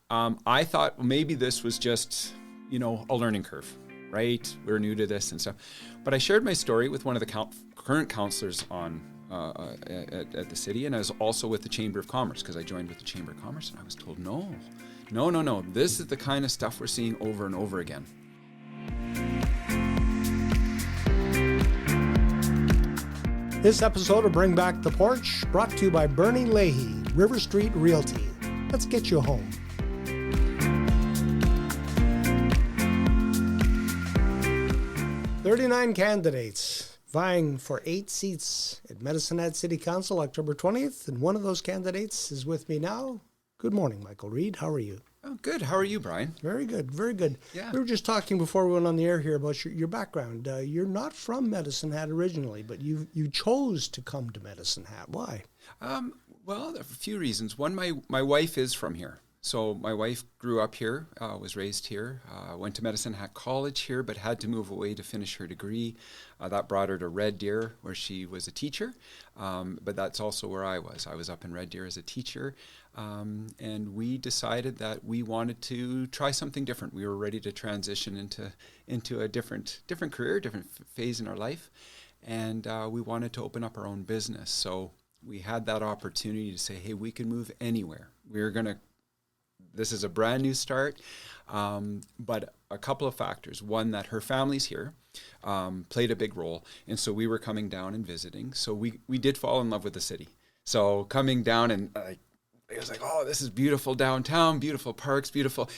I thought maybe this was just, a learning curve, right? We're new to this and stuff. But I shared my story with one of the current counselors at the city, and I was also with the Chamber of Commerce, because I joined with the Chamber of Commerce, and I was told, no. This is the kind of stuff we're seeing over and over again. This episode of Bring Back the Porch, brought to you by Bernie Leahy, River Street Realty. Let's get you home. "39 candidates vying for 8 seats at Medicine Hat City Council October 20th, and one of those candidates is with me now. Good morning, Michael Reid. How are you? Oh, good. How are you, Brian? Very good, very good. Yeah. We were just talking before we went on the air here about your background. You're not from Medicine Hat originally, but you chose to come to Medicine Hat. Why? Well, there are a few reasons. One, my wife is from here. So my wife grew up here, was raised here, went to Medicine Hat College here, but had to move away to finish her degree. That brought her to Red Deer, where she was a teacher. But that's also where I was. I was up in Red Deer as a teacher. And we decided that we wanted to try something different. We were ready to transition into a different career, different phase in our life. And we wanted to open up our own business. So we had that opportunity to say, hey, we can move anywhere. This is a brand new start, but a couple of factors. One, that her family's here, played a big role. And so we were coming down and visiting. So we did fall in love with the city. So coming down and it was like, oh, this is beautiful downtown, beautiful parks, beautiful.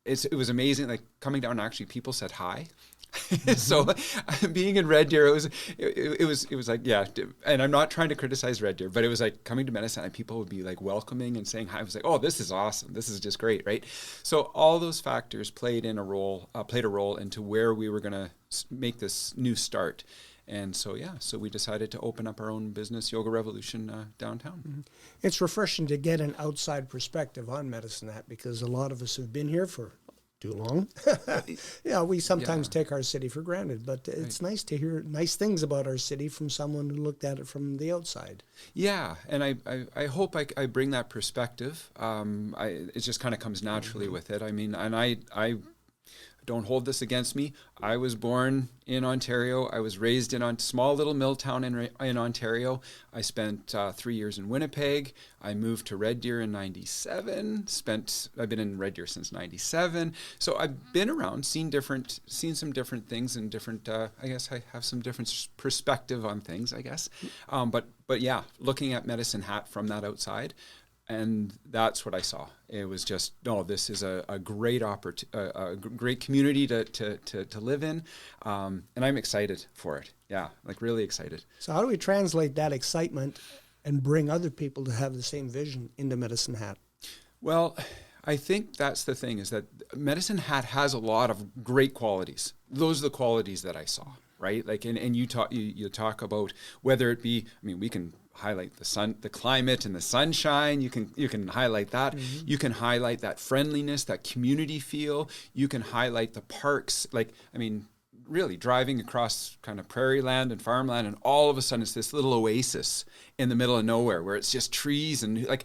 It was amazing. Like coming down, actually, people said hi. Mm-hmm. So being in Red Deer, it was like, yeah. And I'm not trying to criticize Red Deer, but it was like coming to Medicine and people would be like welcoming and saying hi. I was like, oh, this is awesome. This is just great, right? So all those factors played a role into where we were going to make this new start. And so, so we decided to open up our own business, YogaRevolution, downtown. Mm-hmm. It's refreshing to get an outside perspective on Medicine Hat, because a lot of us have been here for too long. We sometimes take our city for granted, but it's nice to hear nice things about our city from someone who looked at it from the outside. Yeah, and I hope I bring that perspective. It just kind of comes naturally with it. I mean, and I don't hold this against me. I was born in Ontario. I was raised in a small little mill town in Ontario. I spent 3 years in Winnipeg. I moved to Red Deer in 97. I've been in Red Deer since 97. So I've been around, seen some different things, and different, I guess I have some different perspective on things, I guess. But yeah, looking at Medicine Hat from that outside, and that's what I saw. It was just, this is a great a great community to live in, and I'm excited for it. Yeah, like really excited. So how do we translate that excitement and bring other people to have the same vision into Medicine Hat? Well, I think that's the thing, is that Medicine Hat has a lot of great qualities. Those are the qualities that I saw, right? Like, and you talk about whether it be, I mean, we can highlight the climate and the sunshine. You can highlight that. Mm-hmm. You can highlight that friendliness, that community feel. You can highlight the parks. Like, I mean, really driving across kind of prairie land and farmland, and all of a sudden it's this little oasis in the middle of nowhere where it's just trees, and like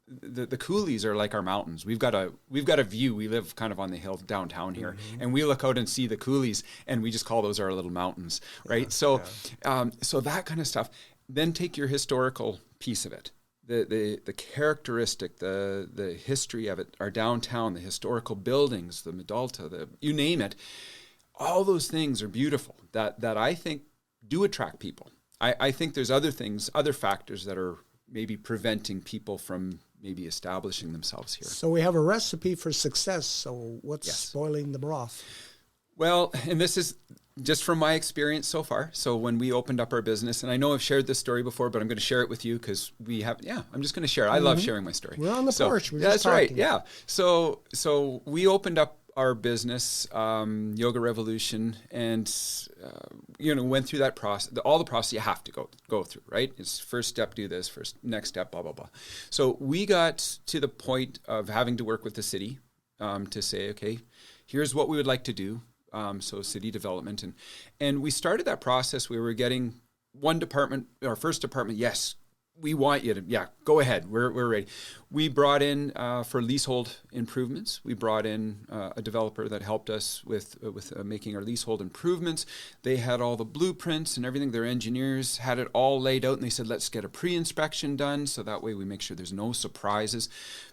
the coulees are like our mountains. We've got a view. We live kind of on the hill downtown here, mm-hmm. and we look out and see the coulees, and we just call those our little mountains, right? So that kind of stuff. Then take your historical piece of it, the characteristic, the history of it, our downtown, the historical buildings, the Medalta, you name it. All those things are beautiful that I think do attract people. I think there's other factors that are maybe preventing people from maybe establishing themselves here. So we have a recipe for success. So what's spoiling the broth? Well, and this is just from my experience so far. So when we opened up our business, and I know I've shared this story before, but I'm going to share it with you because I'm just going to share it. I love sharing my story. We're on the porch. We're just that's talking. Right. Yeah. So we opened up our business, YogaRevolution, and went through that process, all the process you have to go through, right? It's first step, do this, next step, blah, blah, blah. So we got to the point of having to work with the city to say, okay, here's what we would like to do. So city development. And we started that process. We were getting one department, our first department, yes, we want you to, go ahead. We're ready. We brought in, for leasehold improvements, we brought in a developer that helped us with making our leasehold improvements. They had all the blueprints and everything. Their engineers had it all laid out, and they said, let's get a pre-inspection done, so that way we make sure there's no surprises.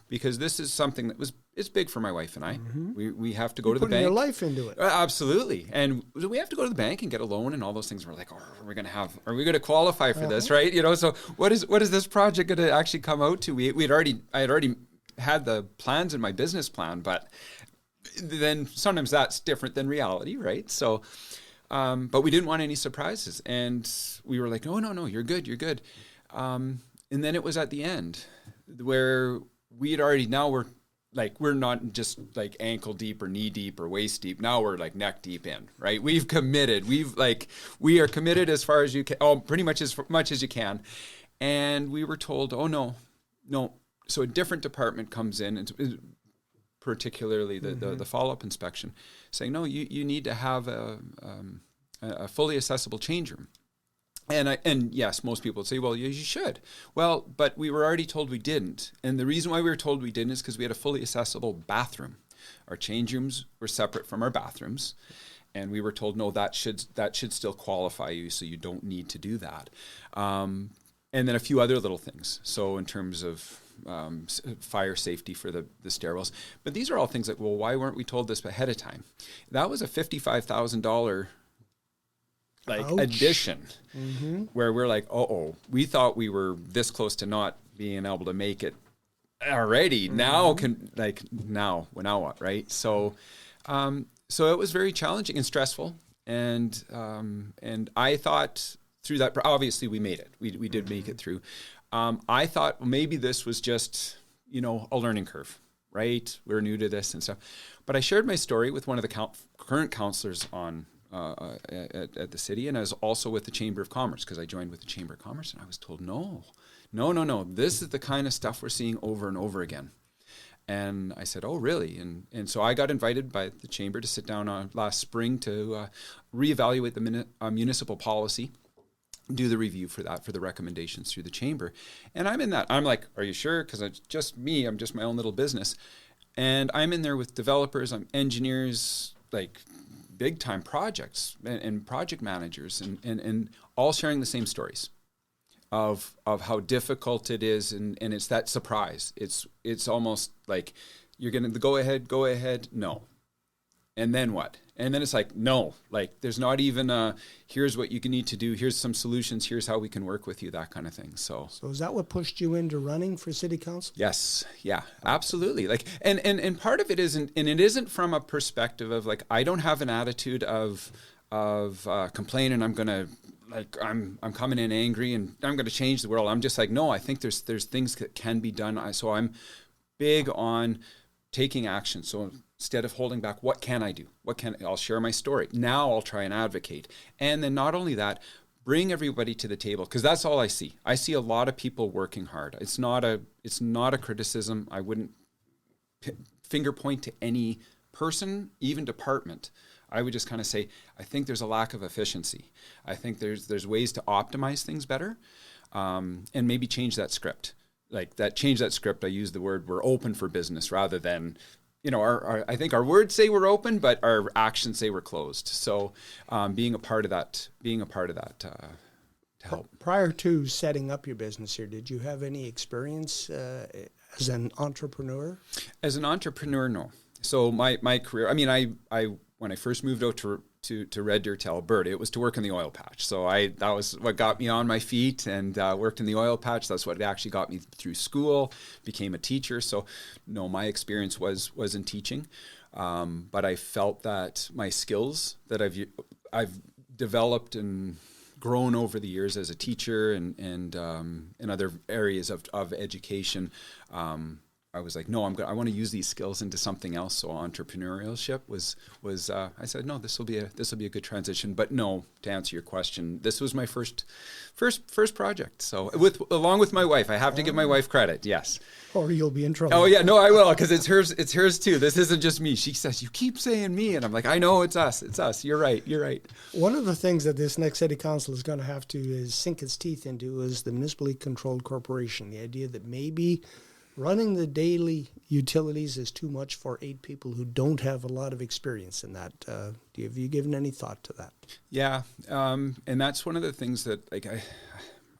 Because this is something that it's big for my wife and I. We have to go to the bank. Putting your life into it. Absolutely. And we have to go to the bank and get a loan and all those things. We're like, are we going to qualify for this, right? So what is this project going to actually come out to? I had already had the plans in my business plan, but then sometimes that's different than reality, right? So, but we didn't want any surprises. And we were like, no, you're good. And then it was at the end where we're not just like ankle deep or knee deep or waist deep. Now we're like neck deep in, right? We've committed. We are committed as far as you can. Pretty much as much as you can. And we were told, no. So a different department comes in, and particularly the follow-up inspection, saying, no, you need to have a fully accessible change room. And yes, most people would say, well, you should. Well, but we were already told we didn't. And the reason why we were told we didn't is because we had a fully accessible bathroom. Our change rooms were separate from our bathrooms. And we were told, no, that should still qualify you, so you don't need to do that. And then a few other little things. So in terms of fire safety for the stairwells. But these are all things like, well, why weren't we told this ahead of time? That was a $55,000 addition, where we're like, we thought we were this close to not being able to make it already. Now now what, right? So it was very challenging and stressful, and I thought through that, obviously we made it. We did make it through. I thought maybe this was just a learning curve, right? We're new to this and stuff. But I shared my story with one of the current counselors on at the city, and I was also with the Chamber of Commerce, because I joined with the Chamber of Commerce, and I was told, no, this is the kind of stuff we're seeing over and over again. And I said, oh, really? And so I got invited by the Chamber to sit down last spring to reevaluate the municipal policy, do the review for that, for the recommendations through the Chamber. And I'm in that. I'm like, are you sure? Because it's just me. I'm just my own little business. And I'm in there with developers, engineers, like big time projects and project managers, and all sharing the same stories of how difficult it is, and it's that surprise. It's almost like you're gonna go ahead, no. And then what? And then it's like, no, like there's not even here's what you need to do, here's some solutions, here's how we can work with you, that kind of thing. So is that what pushed you into running for city council? Yes. Yeah, absolutely. Like, and part of it isn't from a perspective of like, I don't have an attitude of complaining. I'm coming in angry and I'm going to change the world. I'm just like, no, I think there's things that can be done. So I'm big on taking action. So instead of holding back, what can I do? I'll share my story. Now I'll try and advocate. And then not only that, bring everybody to the table, because that's all I see. I see a lot of people working hard. It's not a criticism. I wouldn't finger point to any person, even department. I would just kind of say, I think there's a lack of efficiency. I think there's ways to optimize things better, and maybe change that script. Change that script. I use the word, we're open for business, rather than, I think our words say we're open, but our actions say we're closed. So being a part of that to help. Prior to setting up your business here, did you have any experience as an entrepreneur? As an entrepreneur, no. So my career, I when I first moved out to Red Deer to Alberta, it was to work in the oil patch. So that was what got me on my feet, and worked in the oil patch. That's what actually got me through school, became a teacher. So no, my experience was in teaching. But I felt that my skills that I've developed and grown over the years as a teacher and in other areas of education, I was like, no, I want to use these skills into something else. So entrepreneurship was I said, no, this will be a good transition. But no, to answer your question, this was my first project. So along with my wife, I have to give my wife credit. Yes. Or you'll be in trouble. Oh yeah, no, I will, because it's hers too. This isn't just me. She says, you keep saying me, and I'm like, I know, it's us. You're right. One of the things that this next city council is going to have to is sink its teeth into is the municipally controlled corporation. The idea that maybe running the daily utilities is too much for 8 people who don't have a lot of experience in that. Have you given any thought to that? Yeah, and that's one of the things that, like,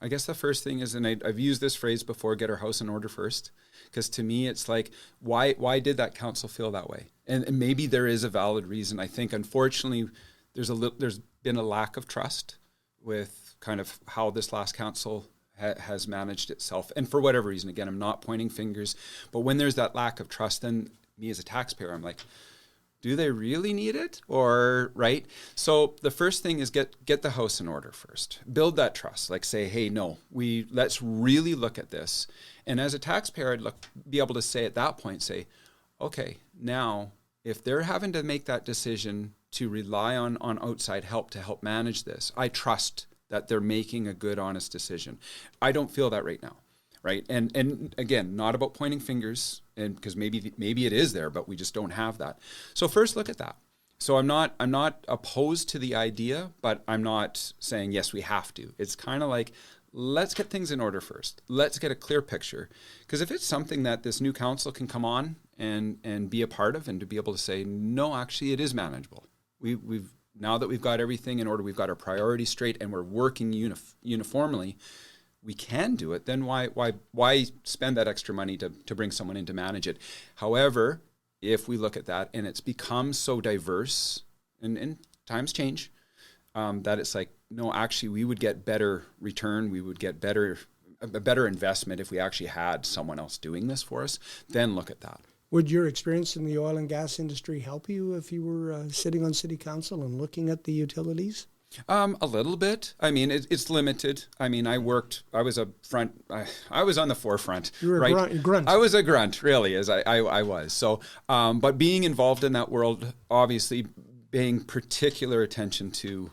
I guess the first thing is, and I've used this phrase before, get our house in order first, because to me it's like, why did that council feel that way? And maybe there is a valid reason. I think, unfortunately, there's been a lack of trust with kind of how this last council has managed itself, and for whatever reason. Again, I'm not pointing fingers, but when there's that lack of trust, then me as a taxpayer, I'm like, do they really need it? Or, right? So the first thing is get the house in order first. Build that trust. Like, say, hey, no, let's really look at this. And as a taxpayer, I'd be able to say at that point, okay, now if they're having to make that decision to rely on outside help to help manage this, I trust that they're making a good, honest decision. I don't feel that right now, right? And again, not about pointing fingers, and because maybe it is there, but we just don't have that. So first, look at that. So I'm not opposed to the idea, but I'm not saying yes, we have to. It's kind of like, let's get things in order first. Let's get a clear picture, because if it's something that this new council can come on and be a part of, and to be able to say, no, actually, it is manageable. We've now that we've got everything in order, we've got our priorities straight, and we're working uniformly, we can do it. Then why spend that extra money to bring someone in to manage it? However, if we look at that and it's become so diverse, and times change, that it's like, no, actually, we would get better return. We would get a better investment if we actually had someone else doing this for us. Then look at that. Would your experience in the oil and gas industry help you if you were sitting on city council and looking at the utilities? A little bit. I mean, it's limited. I mean, I was on the forefront. You were a grunt. I was a grunt, really, as I was. So, but being involved in that world, obviously, paying particular attention to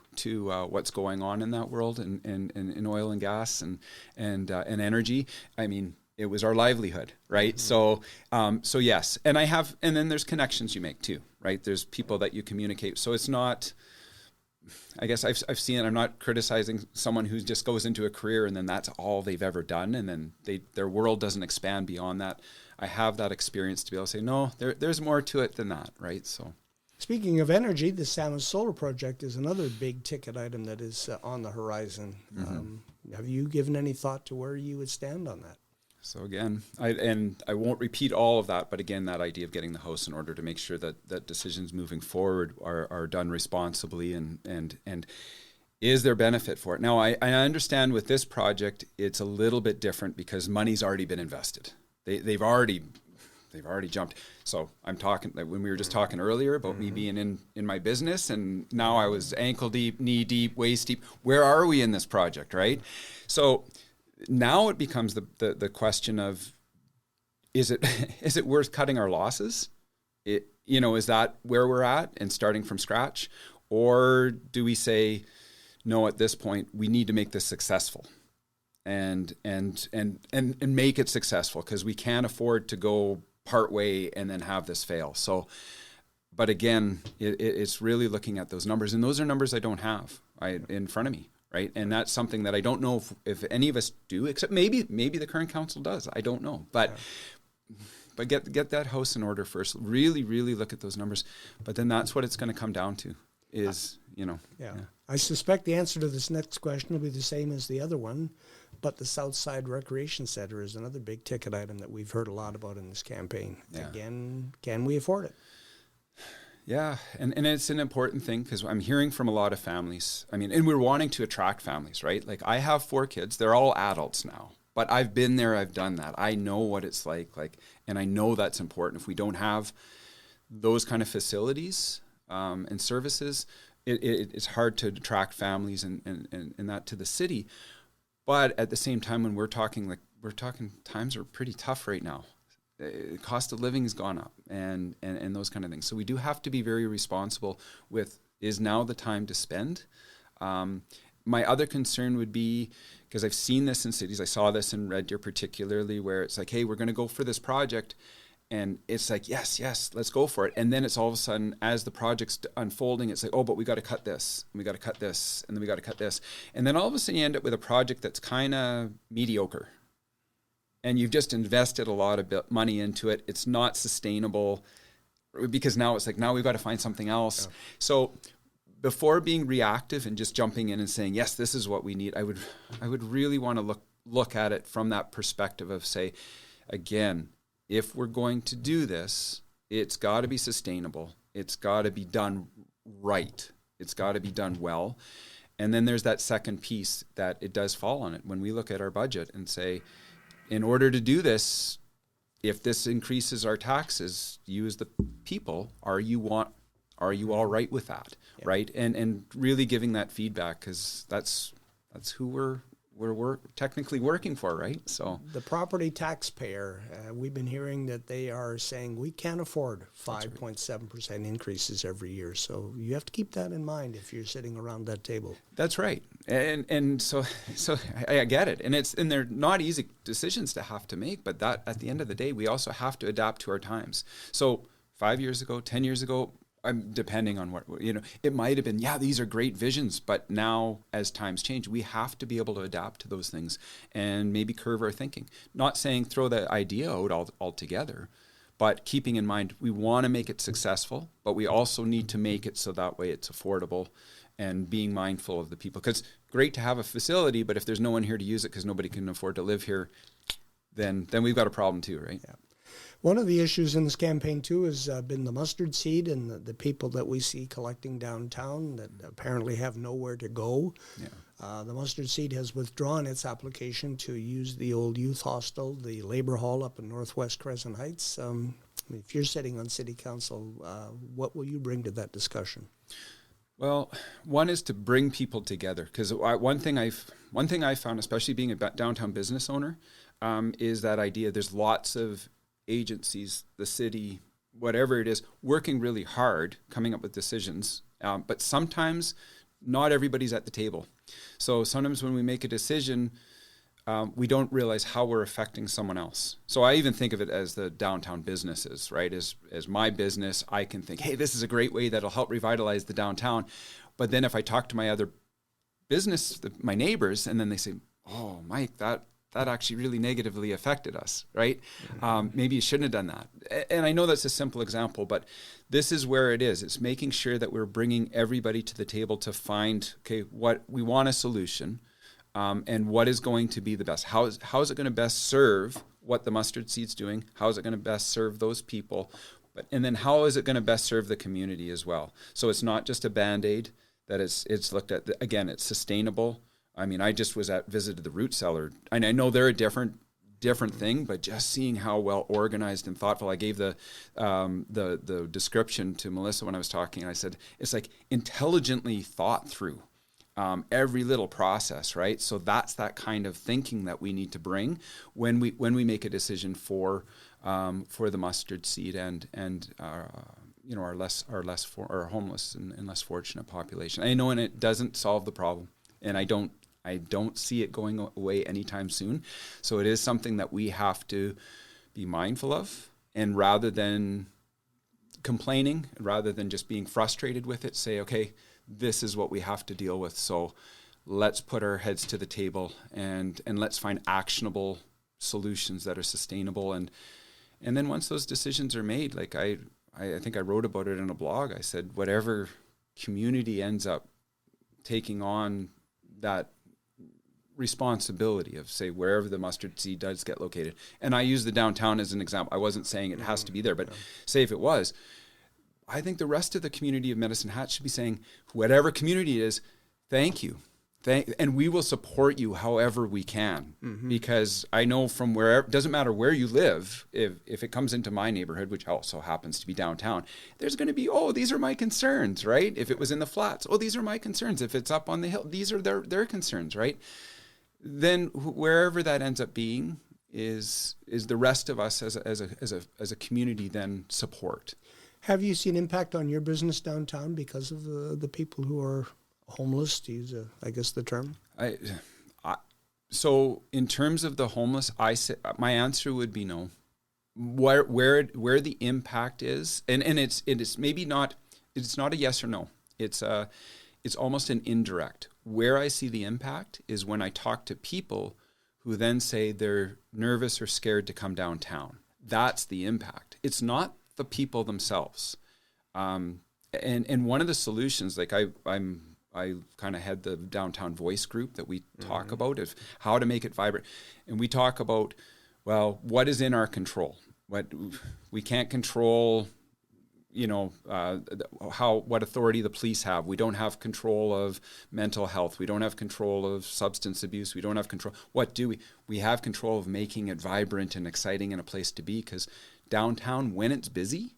what's going on in that world, and in oil and gas and energy. I mean, it was our livelihood, right? Mm-hmm. So yes, and then there's connections you make too, right? There's people that you communicate. So it's not, I guess I've seen it. I'm not criticizing someone who just goes into a career and then that's all they've ever done, and then their world doesn't expand beyond that. I have that experience to be able to say, no, there's more to it than that, right? So. Speaking of energy, the Salmon Solar Project is another big ticket item that is on the horizon. Mm-hmm. Have you given any thought to where you would stand on that? So again, I won't repeat all of that, but again, that idea of getting the house in order to make sure that decisions moving forward are done responsibly, and is there benefit for it? Now, I understand with this project, it's a little bit different because money's already been invested. They've already jumped. So I'm talking, like when we were just talking earlier about mm-hmm. me being in my business, and now I was ankle deep, knee deep, waist deep. Where are we in this project, right? So now it becomes the question of, is it worth cutting our losses? Is that where we're at and starting from scratch? Or do we say, no, at this point, we need to make this successful and make it successful, because we can't afford to go part way and then have this fail. So, but again, it's really looking at those numbers, and those are numbers I don't have in front of me. Right, and that's something that I don't know if any of us do, except maybe the current council does. I don't know, but get that house in order first. Really, really look at those numbers. But then that's what it's going to come down to. Yeah. I suspect the answer to this next question will be the same as the other one, but the Southside Recreation Center is another big ticket item that we've heard a lot about in this campaign. Yeah. Again, can we afford it? Yeah, and it's an important thing, because I'm hearing from a lot of families. I mean, and we're wanting to attract families, right? Like, I have 4 kids. They're all adults now. But I've been there. I've done that. I know what it's like, and I know that's important. If we don't have those kind of facilities and services, it's hard to attract families and that to the city. But at the same time, when we're talking times are pretty tough right now. cost of living has gone up and those kind of things. So we do have to be very responsible with, is now the time to spend? My other concern would be, because I've seen this in cities, I saw this in Red Deer particularly, where it's like, hey, we're going to go for this project. And it's like, yes, let's go for it. And then it's all of a sudden, as the project's unfolding, it's like, oh, but we got to cut this, and we got to cut this, and then we got to cut this. And then all of a sudden you end up with a project that's kind of mediocre. And you've just invested a lot of money into it. It's not sustainable, because now it's like, now we've got to find something else. Yeah. So before being reactive and just jumping in and saying, yes, this is what we need, I would really want to look at it from that perspective of, say, again, if we're going to do this, it's got to be sustainable. It's got to be done right. It's got to be done well. And then there's that second piece that it does fall on it. When we look at our budget and say, in order to do this, if this increases our taxes, you as the people, are you all right with that, right? And really giving that feedback, because that's who we're technically working for, right? So the property taxpayer, we've been hearing that they are saying we can't afford 5.7% increases every year. So you have to keep that in mind if you're sitting around that table. That's right, and so I get it, and they're not easy decisions to have to make, but that at the end of the day, we also have to adapt to our times. So 5 years ago, 10 years ago, I'm depending on what, it might have been, these are great visions, but now as times change, we have to be able to adapt to those things and maybe curve our thinking. Not saying throw the idea out altogether, but keeping in mind, we want to make it successful, but we also need to make it so that way it's affordable, and being mindful of the people. Because great to have a facility, but if there's no one here to use it because nobody can afford to live here, then we've got a problem too, right? Yeah. One of the issues in this campaign, too, has been the mustard seed and the people that we see collecting downtown that apparently have nowhere to go. Yeah. The mustard seed has withdrawn its application to use the old youth hostel, the labor hall up in Northwest Crescent Heights. If you're sitting on city council, what will you bring to that discussion? Well, one is to bring people together, because one thing I've found, especially being a downtown business owner, is that idea. There's lots of agencies, the city, whatever it is, working really hard, coming up with decisions. But sometimes not everybody's at the table. So sometimes when we make a decision, we don't realize how we're affecting someone else. So I even think of it as the downtown businesses, right? As my business, I can think, hey, this is a great way that'll help revitalize the downtown. But then if I talk to my other business, my neighbors, and then they say, oh, Mike, that actually really negatively affected us, right? Mm-hmm. Maybe you shouldn't have done that. And I know that's a simple example, but this is where it is. It's making sure that we're bringing everybody to the table to find, okay, what we want a solution, and what is going to be the best. How is it going to best serve what the mustard seed's doing? How is it going to best serve those people? And then how is it going to best serve the community as well? So it's not just a Band-Aid, that it's looked at, again, it's sustainable. I mean, I just visited the root cellar, and I know they're a different thing, but just seeing how well organized and thoughtful. I gave the description to Melissa when I was talking, and I said it's like intelligently thought through, every little process, right? So that's that kind of thinking that we need to bring when we make a decision for the mustard seed and our homeless and less fortunate population. I know, and it doesn't solve the problem, and I don't see it going away anytime soon. So it is something that we have to be mindful of, and rather than complaining, rather than just being frustrated with it, say, okay, this is what we have to deal with. So let's put our heads to the table and let's find actionable solutions that are sustainable. And then once those decisions are made, like I think I wrote about it in a blog, I said, whatever community ends up taking on that responsibility of, say, wherever the mustard seed does get located. And I use the downtown as an example. I wasn't saying it has to be there, but say if it was, I think the rest of the community of Medicine Hat should be saying, whatever community it is, thank you. And we will support you however we can, because I know from wherever, it doesn't matter where you live, if it comes into my neighborhood, which also happens to be downtown, there's going to be, oh, these are my concerns, right? If it was in the flats, oh, these are my concerns. If it's up on the hill, these are their concerns, right? Then wherever that ends up being, the rest of us as a community then support. Have you seen impact on your business downtown because of the people who are homeless, to use, I guess, the term? So in terms of the homeless, my answer would be no. Where the impact is, and it's maybe not, it's not a yes or no. It's almost an indirect. Where I see the impact is when I talk to people who then say they're nervous or scared to come downtown. That's the impact. It's not the people themselves. And one of the solutions, like I kind of head the downtown voice group that we talk about of how to make it vibrant. And we talk about, well, what is in our control? What we can't control, what authority the police have. We don't have control of mental health. We don't have control of substance abuse. We don't have control. What do we? We have control of making it vibrant and exciting and a place to be, because downtown, when it's busy,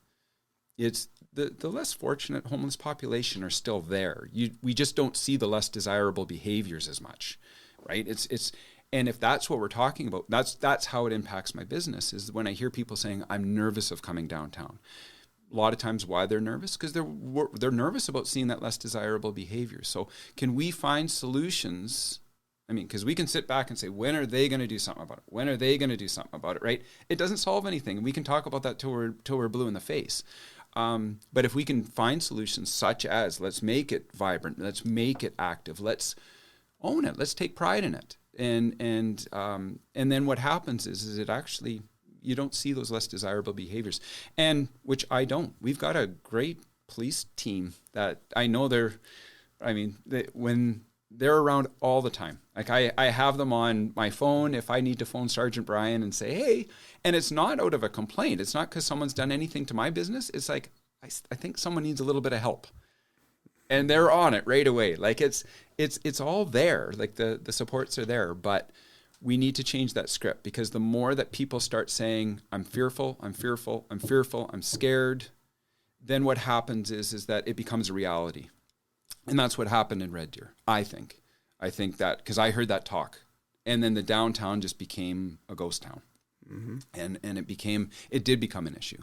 it's the less fortunate homeless population are still there. We just don't see the less desirable behaviors as much, right? And if that's what we're talking about, that's how it impacts my business, is when I hear people saying, I'm nervous of coming downtown. A lot of times why they're nervous, because they're nervous about seeing that less desirable behavior. So can we find solutions? I mean, because we can sit back and say, when are they going to do something about it? When are they going to do something about it, right? It doesn't solve anything. And we can talk about that till we're blue in the face. But if we can find solutions such as, let's make it vibrant, let's make it active, let's own it, let's take pride in it. And then what happens is it actually, you don't see those less desirable behaviors, and which I don't. We've got a great police team that I know when they're around all the time. Like I have them on my phone if I need to phone Sergeant Brian and say, hey, and it's not out of a complaint. It's not because someone's done anything to my business. It's like, I think someone needs a little bit of help. And they're on it right away. Like it's all there. Like the supports are there, but we need to change that script, because the more that people start saying, I'm fearful, I'm fearful, I'm fearful, I'm scared, then what happens is that it becomes a reality. And that's what happened in Red Deer, I think. I think that, because I heard that talk, and then the downtown just became a ghost town. Mm-hmm. And it did become an issue.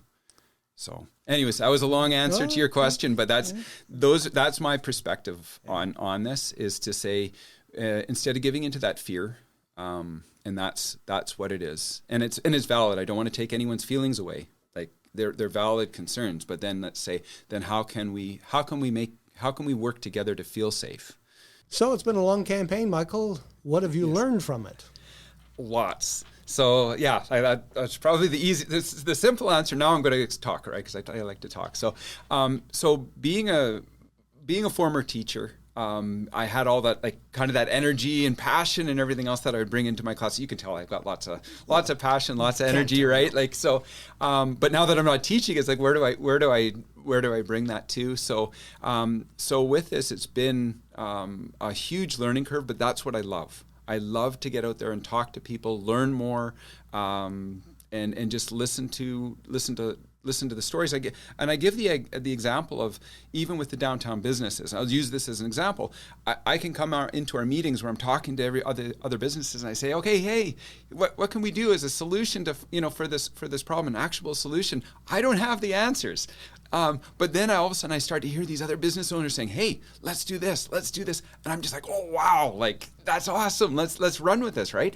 So anyways, that was a long answer to your question, but that's my perspective on this, is to say, instead of giving into that fear, and that's what it is. And it's valid. I don't want to take anyone's feelings away. Like they're valid concerns, but then let's say, then how can we work together to feel safe? So it's been a long campaign, Michael. What have you learned from it? Lots. So yeah, that's probably the simple answer. Now I'm going to talk, right? Because I like to talk. So, being a former teacher, I had all that, like, kind of that energy and passion and everything else that I would bring into my class. You can tell I've got lots of passion, lots of energy, right? Like, so, but now that I'm not teaching, it's like, where do I bring that to? So with this, it's been a huge learning curve, but that's what I love. I love to get out there and talk to people, learn more, and just listen to the stories I get. And I give the example of, even with the downtown businesses, I'll use this as an example. I can come into our meetings where I'm talking to every other businesses, and I say, okay, hey, what can we do as a solution to, for this problem, an actionable solution? I don't have the answers. But then all of a sudden I start to hear these other business owners saying, hey, let's do this. And I'm just like, oh, wow, like, that's awesome. Let's run with this, right?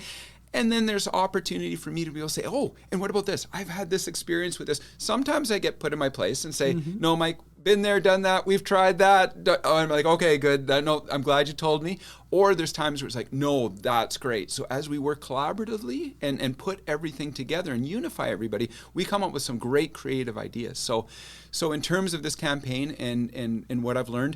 And then there's opportunity for me to be able to say, oh, and what about this? I've had this experience with this. Sometimes I get put in my place and say, no, Mike, been there, done that. We've tried that. I'm like, okay, good. No, I'm glad you told me. Or there's times where it's like, no, that's great. So as we work collaboratively and put everything together and unify everybody, we come up with some great creative ideas. So in terms of this campaign and what I've learned,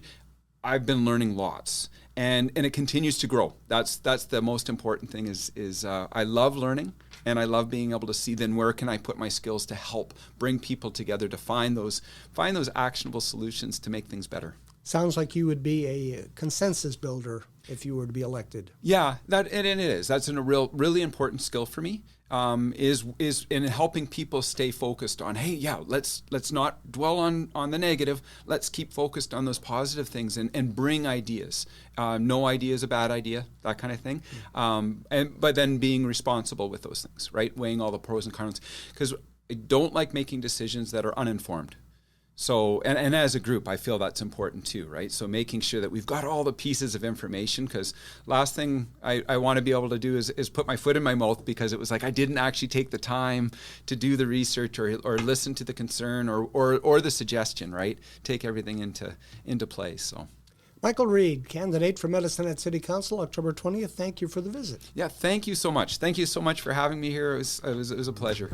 I've been learning lots. And it continues to grow. That's the most important thing is I love learning, and I love being able to see then where can I put my skills to help bring people together to find those actionable solutions to make things better. Sounds like you would be a consensus builder if you were to be elected. Yeah, and it is. That's a really important skill for me. is in helping people stay focused on, hey, yeah, let's not dwell on the negative. Let's keep focused on those positive things and bring ideas. No idea is a bad idea, that kind of thing. But then being responsible with those things, right? Weighing all the pros and cons, because I don't like making decisions that are uninformed. So, and as a group, I feel that's important too, right? So making sure that we've got all the pieces of information, because last thing I want to be able to do is put my foot in my mouth because it was like I didn't actually take the time to do the research or listen to the concern or the suggestion, right? Take everything into place, so. Michael Reid, candidate for Medicine Hat City Council, October 20th. Thank you for the visit. Yeah, thank you so much. Thank you so much for having me here. It was a pleasure.